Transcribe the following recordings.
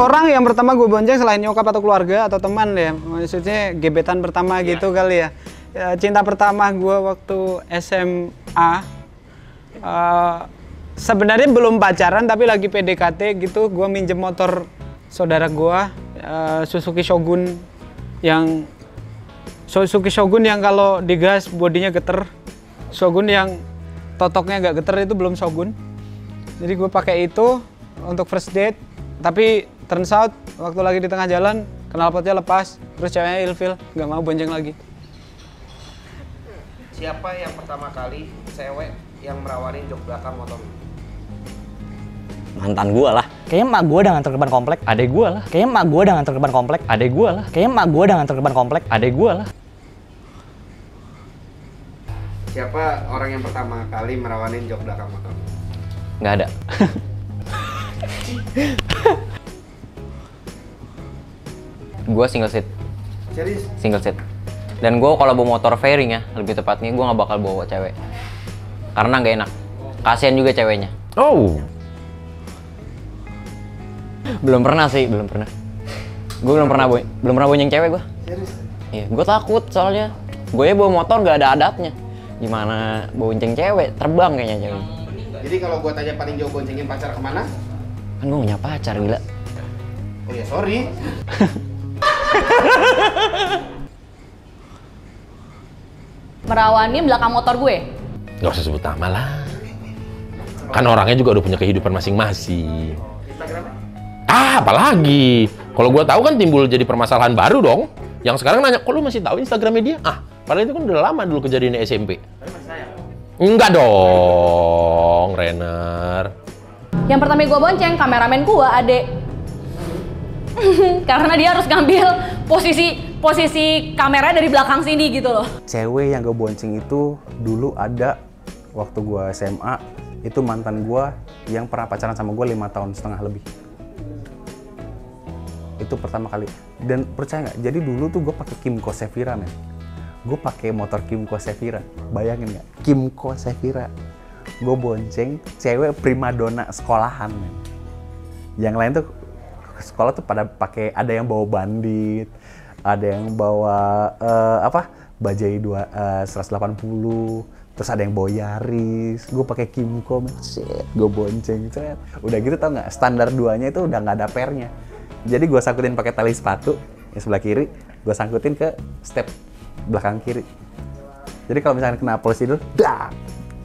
orang yang pertama gue bonceng selain nyokap atau keluarga atau teman ya, maksudnya gebetan pertama gitu kali ya. Cinta pertama gue waktu SMA, sebenarnya belum pacaran tapi lagi PDKT gitu. Gue minjem motor saudara gue, Suzuki Shogun yang kalau digas bodinya geter, Shogun yang totoknya nggak geter itu belum Shogun. Jadi gue pakai itu untuk first date, tapi turns out waktu lagi di tengah jalan knalpotnya lepas, terus ceweknya ilfil, nggak mau bonceng lagi. Siapa yang pertama kali cewek yang merawanin jok belakang motor? Mantan gua lah. Kayaknya emak gua udah nganter ke ban komplek. Adek gua lah. Kayaknya emak gua udah nganter ke ban komplek. Adek gua lah. Kayaknya emak gua udah nganter ke ban komplek. Adek gua lah. Siapa orang yang pertama kali merawanin jok belakang motor? Nggak ada. Gua single seat. Serius? Single seat. Dan gue kalau bawa motor fairing ya, lebih tepatnya gue nggak bakal bawa cewek. Karena nggak enak. Kasian juga ceweknya. Oh. Belum pernah sih, belum pernah. Gue belum pernah bonceng cewek gue. Serius? Iya, gue takut soalnya. Gue ya bawa motor nggak ada adatnya. Gimana bonceng cewek? Terbang kayaknya cewek. Jadi kalau gue tanya paling jauh boncengin pacar kemana? Kan gue punya pacar, gila. Oh ya sorry. Merawani belakang motor gue. Nggak usah sebut nama lah. Kan orangnya juga udah punya kehidupan masing-masing. Instagramnya? Apalagi. Kalau gue tahu kan timbul jadi permasalahan baru dong. Yang sekarang nanya, kok lu masih tahu Instagramnya dia? Padahal itu kan udah lama dulu kejadiannya SMP. Tapi masih sayang? Enggak dong, Renner. Yang pertama gue bonceng, kameramen gue, adek. Karena dia harus ngambil posisi kamera dari belakang sini gitu loh. Cewek yang gue bonceng itu dulu ada waktu gue SMA, itu mantan gue yang pernah pacaran sama gue 5,5 tahun lebih. Itu pertama kali. Dan percaya nggak? Jadi dulu tuh gue pakai Kimco Sevira, men. Gue pakai motor Kimco Sevira. Bayangin nggak? Kimco Sevira. Gue bonceng cewek primadona sekolahan, men. Yang lain tuh sekolah tuh pada pakai, ada yang bawa bandit, ada yang bawa bajai 180, terus ada yang bawa Yaris. Gue pakai Kimco, men. Shit, gue bonceng, set. Udah gitu tau nggak? Standar 2-nya itu udah nggak ada pernya. Jadi gue sangkutin pakai tali sepatu yang sebelah kiri, gue sangkutin ke step belakang kiri. Jadi kalau misalnya kena polisi dulu, dak,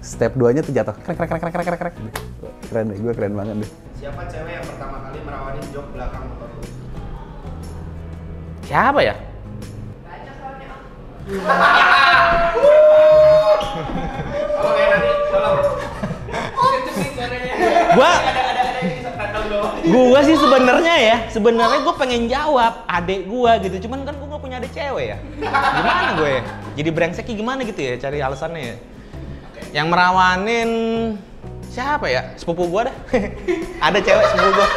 step 2-nya tuh jatuh. Krek. Keren deh, gue keren banget deh. Siapa cewek yang pertama kali merawanin jok belakang motor? Siapa ya? Banyak soalnya. Oke, nanti tolong. Gua sih sebenarnya gue pengen jawab adek gua gitu, cuman kan gue nggak punya adek cewek ya. Gimana gue? Jadi brengseknya gimana gitu ya, cari alasannya ya. Yang merawanin siapa ya? Sepupu gua dah. Ada cewek sepupu gua.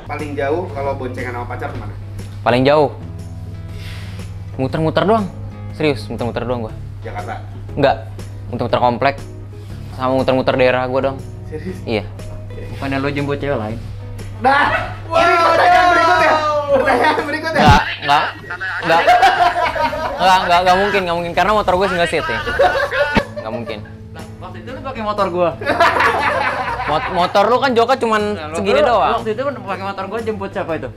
Paling jauh kalau boncengan sama pacar kemana? Paling jauh. Muter-muter doang. Serius, muter-muter doang gua. Jakarta? Enggak. Muter-muter komplek. Sama muter-muter daerah gua dong. Serius? Iya. Bukannya lo jemput cewek lain? Nah, ini pertanyaan berikutnya. Pertanyaan berikutnya. Enggak mungkin, karena motor gue single seat ya. Enggak mungkin. Waktu itu lu pakai motor gua. Motor lu kan joknya cuman segini doang. Waktu itu pakai motor gua jemput siapa itu?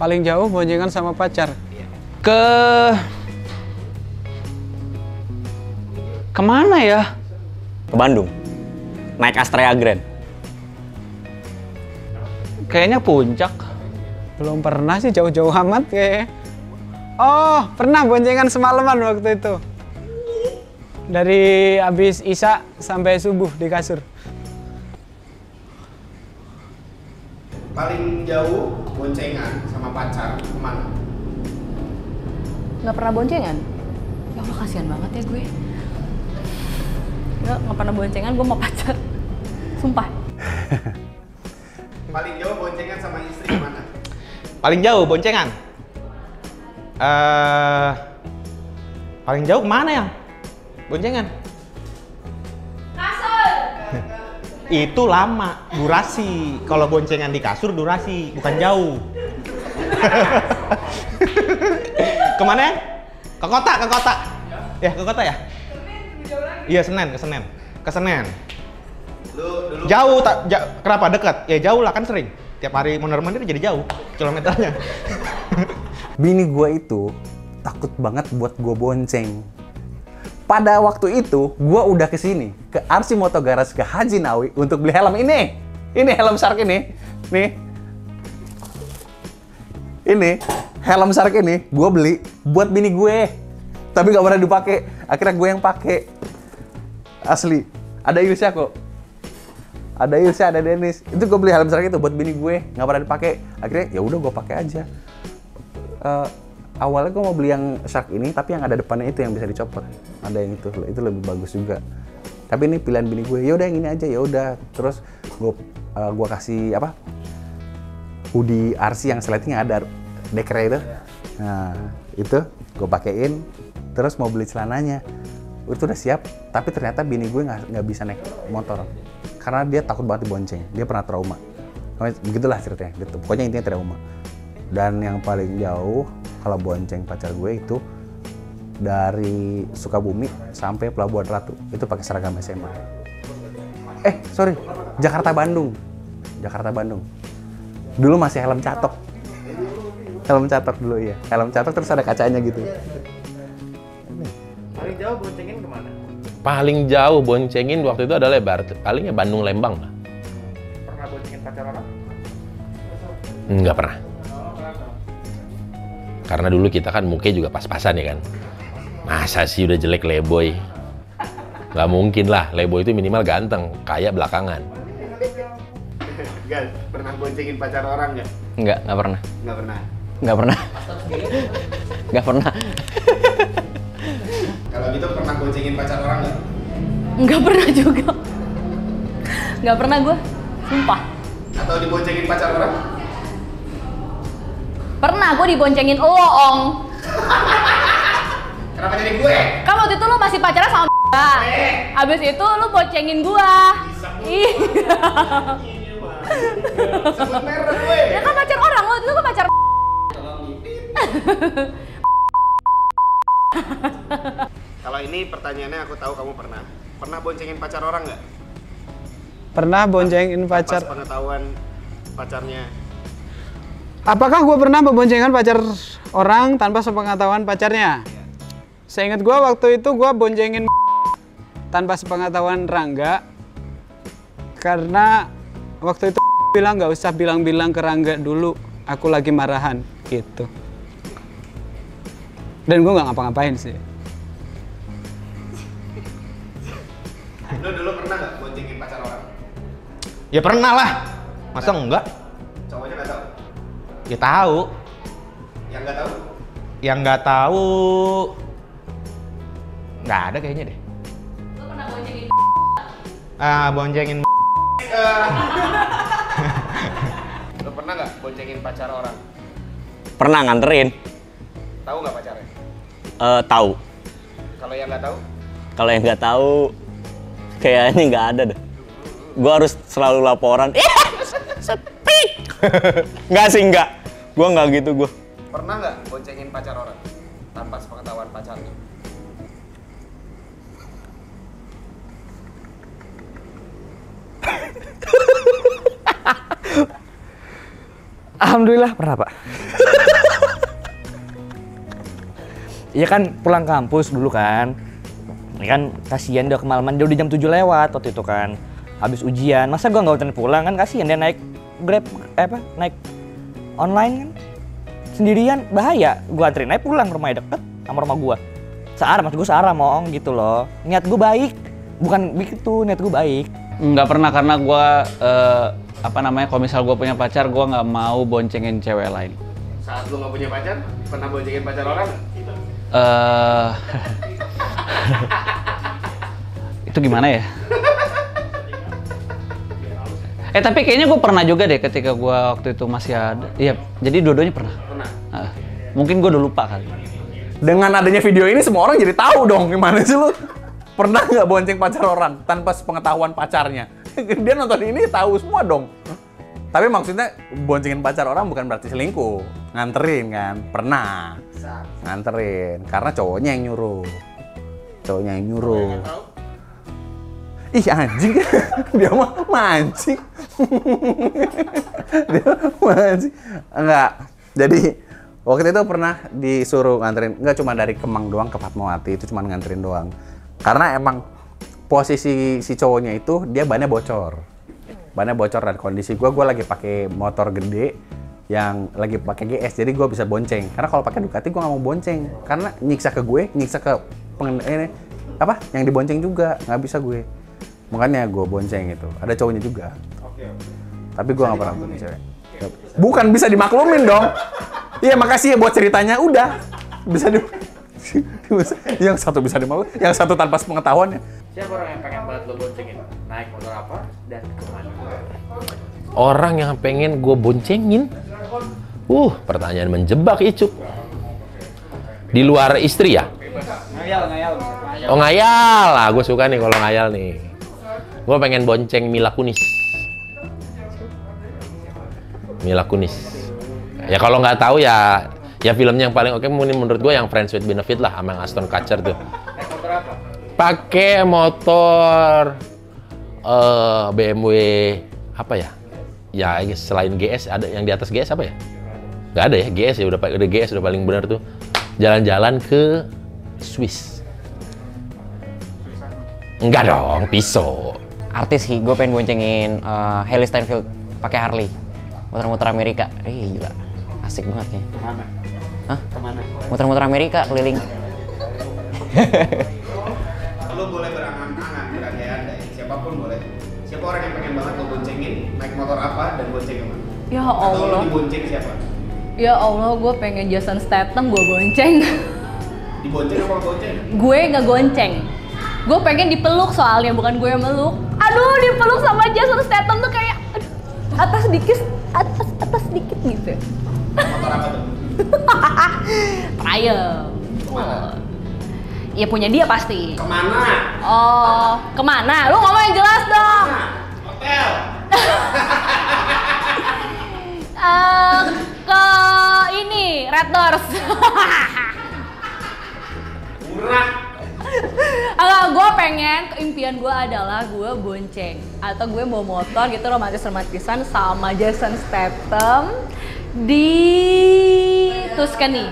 Paling jauh boncengan sama pacar. Kemana ya? Ke Bandung. Naik Astrea Grand. Kayaknya puncak. Belum pernah sih jauh-jauh amat kayaknya. Oh, pernah boncengan semalaman waktu itu. Dari habis Isya sampai subuh di kasur. Paling jauh boncengan sama pacar kemana? Nggak pernah boncengan? Ya Allah, kasihan banget ya gue. Nggak pernah boncengan, gue mau pacar. Sumpah. Paling jauh boncengan sama istri kemana? Paling jauh boncengan. Paling jauh kemana ya? Boncengan. Kasur. Itu lama, durasi. Kalau boncengan di kasur durasi, bukan jauh. Kemana? Ke kota, ke kota. Ya, ke kota ya? Iya, Senen, ke Senen. Ke Senen. Jauh, kenapa dekat? Ya jauh lah, kan sering. Tiap hari mondar-mandir jadi jauh kilometernya. Bini gue itu takut banget buat gue bonceng. Pada waktu itu, gue udah kesini ke Arsi Moto Garage ke Haji Nawi untuk beli helm ini. Ini helm Shark ini. Nih. Ini helm Shark ini gue beli buat bini gue. Tapi gak pernah dipakai. Akhirnya gue yang pakai. Asli. Ada Yusya kok. Ada Yusya, ada Dennis. Itu gue beli helm Shark itu buat bini gue. Gak pernah dipakai. Akhirnya ya udah gue pakai aja. Awalnya gue mau beli yang Shark ini, tapi yang ada depannya itu yang bisa dicopot. Ada yang itu lebih bagus juga. Tapi ini pilihan bini gue. Ya udah yang ini aja, ya udah. Terus gue kasih apa? Hoodie RC yang sletingnya ada dekernya itu. Nah itu gue pakein. Terus mau beli celananya. Itu udah siap. Tapi ternyata bini gue nggak bisa naik motor karena dia takut banget dibonceng. Dia pernah trauma. Begitulah ceritanya. Gitu. Pokoknya intinya trauma. Dan yang paling jauh kalau bonceng pacar gue itu dari Sukabumi sampai Pelabuhan Ratu. Itu pakai seragam SMA. Sorry, Jakarta Bandung. Jakarta Bandung. Dulu masih helm catok. Helm catok dulu ya. Helm catok terus ada kacanya gitu. Paling jauh boncengin kemana? Paling jauh boncengin waktu itu ada lebar. Palingnya Bandung Lembang lah. Pernah boncengin pacar orang? Nggak pernah. Karena dulu kita kan mukanya juga pas-pasan ya kan. Masa sih udah jelek leboy? Nggak mungkin lah, leboy itu minimal ganteng, kaya belakangan. Gas, pernah boncengin pacar orang nggak? Nggak pernah. Nggak pernah. Nggak pernah. Nggak pernah. Kalau gitu pernah boncengin pacar orang nggak? Nggak pernah juga. Nggak pernah gue, sumpah. Atau diboncengin pacar orang? Pernah gue diboncengin lo, Ong. Kenapa jadi gue? Kan waktu itu lo masih pacaran sama abis itu lo boncengin gue. Iya. Sebut merek gue. Ya kan pacar orang, lo itu kan pacar. Kalau ini pertanyaannya aku tahu kamu pernah. Pernah boncengin pacar orang nggak? Pernah boncengin pacar. Pas pengetahuan pacarnya. Apakah gue pernah memboncengkan pacar orang tanpa sepengetahuan pacarnya? Seingat gue waktu itu gue boncengin tanpa sepengetahuan Rangga. Karena waktu itu bilang nggak usah bilang-bilang ke Rangga dulu. Aku lagi marahan gitu. Dan gue nggak ngapa-ngapain sih. Lo dulu pernah nggak boncengin pacar orang? Ya pernah lah. Masa enggak? Cowoknya nggak tahu? Ya tahu. Yang nggak tahu? Yang nggak tahu nggak ada kayaknya deh. Lo pernah boncengin? Boncengin. Lo pernah nggak boncengin pacar orang? Pernah nganterin. Tahu nggak pacarnya? Tahu. Kalau yang nggak tahu? Kalau yang nggak tahu, kayaknya nggak ada deh. Gue harus selalu laporan. Sepi. Nggak sih, nggak. Gue nggak gitu gue. Pernah nggak boncengin pacar orang tanpa sepengetahuan pacarnya? Alhamdulillah pernah, Pak. Iya kan pulang kampus dulu kan. Ini kan kasihan udah kemalaman, dia udah jam 7 lewat waktu itu kan. Habis ujian, masa gua nggak anterin pulang kan, kasihan dia naik Grab naik online kan. Sendirian bahaya. Gua anterin aja pulang, rumahnya deket sama rumah gua. Searah, maksud gua searah moong gitu loh. Niat gua baik. Bukan begitu, niat gua baik. Nggak pernah karena gue kalau misal gue punya pacar, gue nggak mau boncengin cewek lain. Saat lo nggak punya pacar, pernah boncengin pacar orang nggak? Itu gimana ya? Tapi kayaknya gue pernah juga deh ketika gue waktu itu masih ada. Iya, jadi dua-duanya pernah. Pernah. Mungkin gue udah lupa kali. Dengan adanya video ini semua orang jadi tahu dong gimana sih lu. Pernah nggak bonceng pacar orang tanpa sepengetahuan pacarnya? dia nonton ini tahu semua dong. Tapi maksudnya boncengin pacar orang bukan berarti selingkuh. Nganterin kan, pernah. Nganterin, karena cowoknya yang nyuruh. Ih anjing, dia mah mancing. Dia mancing. Enggak, jadi waktu itu pernah disuruh nganterin, enggak cuma dari Kemang doang ke Fatmawati, itu cuma nganterin doang. Karena emang posisi si cowoknya itu, dia bannya bocor dan kondisi gue lagi pakai motor gede yang lagi pakai GS, jadi gue bisa bonceng. Karena kalau pakai Ducati gue nggak mau bonceng, karena nyiksa ke gue, nyiksa ke yang dibonceng juga nggak bisa gue. Makanya gue bonceng itu. Ada cowoknya juga. Tapi gue nggak pernah punya cewek. Bukan bisa dimaklumin dong. Iya makasih ya buat ceritanya. Udah bisa yang satu bisa dimaklumin, yang satu tanpa pengetahuannya. Siapa orang yang pengen banget lo boncengin? Naik motor apa dan kemana? Orang yang pengen gue boncengin? Pertanyaan menjebak, Icuk. Di luar istri ya? Ngayal. Oh ngayal lah, gue suka nih kalau ngayal nih. Gue pengen bonceng Mila Kunis. Ya kalau nggak tahu ya filmnya yang paling oke menurut gue yang Friends with Benefit lah, sama Aston Kutcher tuh. Pakai motor BMW apa ya? Ya selain GS ada yang di atas GS apa ya? Nggak ada ya, GS ya udah GS udah paling benar tuh. Jalan-jalan ke Swiss. Enggak dong, pisau. Artis sih, gue pengen boncengin Hailey Steinfeld pakai Harley. Motor-motor Amerika. Gila. Asik banget nih. Kemana? Hah? Kemana? Motor-motor Amerika keliling. Lo boleh berangan-angan, berandai-andai, siapapun boleh. Siapa orang yang pengen banget lo boncengin, naik motor apa dan bonceng kemana? Ya Atau lo Allah. dibonceng siapa? Ya Allah, gue pengen Jason Statham gue bonceng. Dibonceng apa bonceng? Gue nggak gonceng. Gue pengen dipeluk soalnya, bukan gue yang meluk. Aduh, dipeluk sama Jason Statham tuh kayak atas dikit gitu. Motor apa tuh? Triumph. Ya punya dia pasti. Kemana? Oh, kemana? Lu ngomong yang jelas dong. Hotel. Ke ini Red Doors. Murah. Enggak, gue pengen, impian gue adalah gue bonceng atau gue bawa motor gitu romantis-romantisan sama Jason Statham di Tuscany.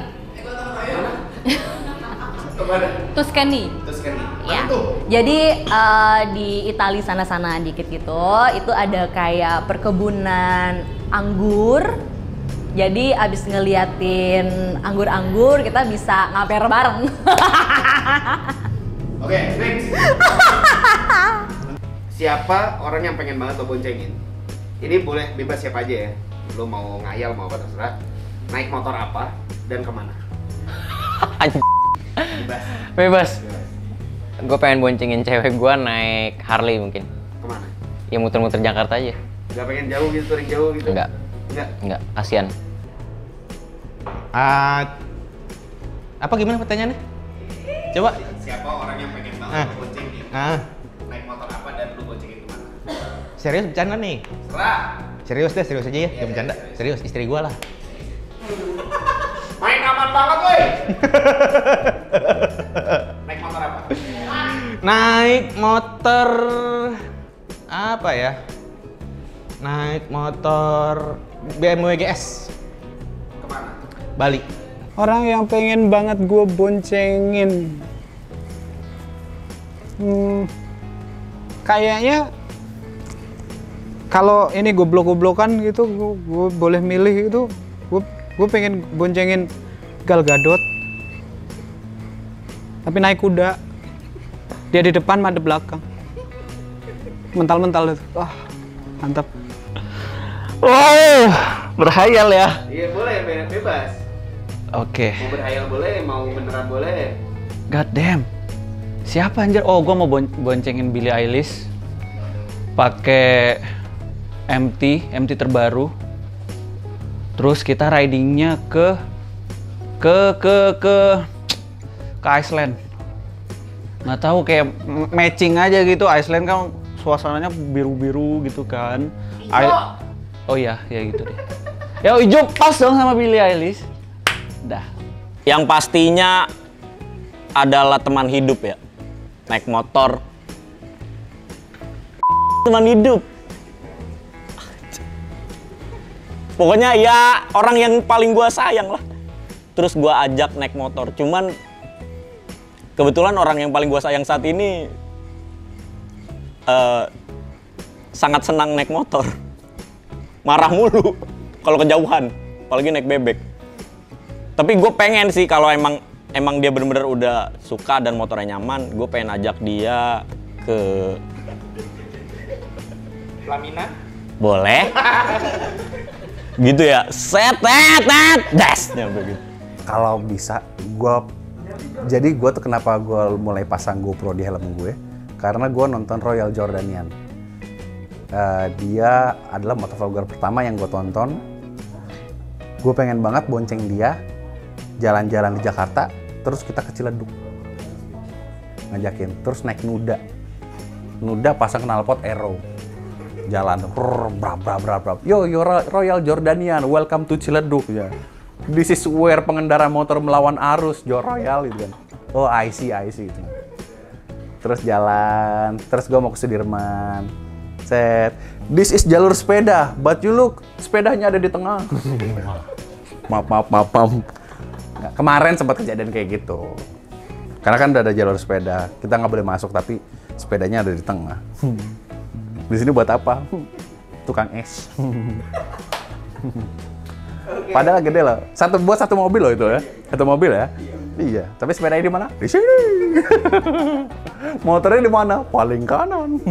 Tuscany. Ya. Jadi di Italia sana-sana dikit gitu, itu ada kayak perkebunan anggur. Jadi abis ngeliatin anggur-anggur kita bisa ngaper bareng. Oke, next. Siapa orang yang pengen banget lo boncengin? Ini boleh bebas siapa aja ya. Lo mau ngayal mau apa terserah. Naik motor apa dan kemana? Bebas. Gue pengen boncengin cewek gue naik Harley mungkin. Kemana? Ya muter-muter Jakarta aja. Gak pengen jauh gitu, touring jauh gitu? Enggak, kasihan. Apa gimana pertanyaannya? Coba. Siapa orang yang pengen banget lo boncengin? Naik motor apa dan lo boncengin kemana? Serius bercanda nih? Serah. Serius deh, serius aja ya. Jangan bercanda. Serius, istri gua lah. Main aman banget woi. Naik motor apa? Naik motor apa ya? Naik motor BMW GS. Kemana? Bali. Orang yang pengen banget gue boncengin, kayaknya kalau ini goblok-goblokan gitu, gue boleh milih itu, gue pengen boncengin Gal Gadot, tapi naik kuda, dia di depan, madep belakang, mental-mental itu, wah mantap. Berhayal ya. Iya boleh, bebas. Oke. Mau berhayal boleh, mau beneran boleh. God damn. Siapa anjir? Oh, gua mau boncengin Billie Eilish. Pakai MT terbaru. Terus kita ridingnya ke Iceland. Nggak tahu, kayak matching aja gitu. Iceland kan suasananya biru-biru gitu kan. Oh iya, ya gitu deh. Ya hijau pas dong sama Billie Eilish. Dah. Yang pastinya adalah teman hidup ya. Naik motor. Teman hidup. Pokoknya ya orang yang paling gua sayang lah. Terus gua ajak naik motor. Cuman kebetulan orang yang paling gua sayang saat ini sangat senang naik motor. Marah mulu kalau kejauhan, apalagi naik bebek. Tapi gue pengen sih kalau emang dia bener-bener udah suka dan motornya nyaman, gue pengen ajak dia ke Pelaminan? boleh. Gitu ya. Set das nyampe gitu. Kalau bisa, jadi gue tuh kenapa gue mulai pasang GoPro di helm gue? Karena gue nonton Royal Jordanian. Dia adalah motovlogger pertama yang gue tonton. Gue pengen banget bonceng dia, jalan-jalan di Jakarta, terus kita ke Ciledug. Ngajakin, terus naik Nuda pasang knalpot Aero. Jalan, brab. Yo, Royal Jordanian, welcome to Ciledug ya. This is where pengendara motor melawan arus, Jo Royal gitu kan. Oh, I see gitu. Terus jalan, terus gue mau ke Sudirman. Set, this is jalur sepeda, but you look, sepedanya ada di tengah. Maaf. Nah, kemarin sempat kejadian kayak gitu. Karena kan udah ada jalur sepeda, kita nggak boleh masuk, tapi sepedanya ada di tengah. Di sini buat apa? Tukang es. Padahal gede loh. Buat satu mobil loh itu ya. Satu mobil ya. Iya. Tapi sepedanya di mana? Di sini. Motornya di mana? Paling kanan.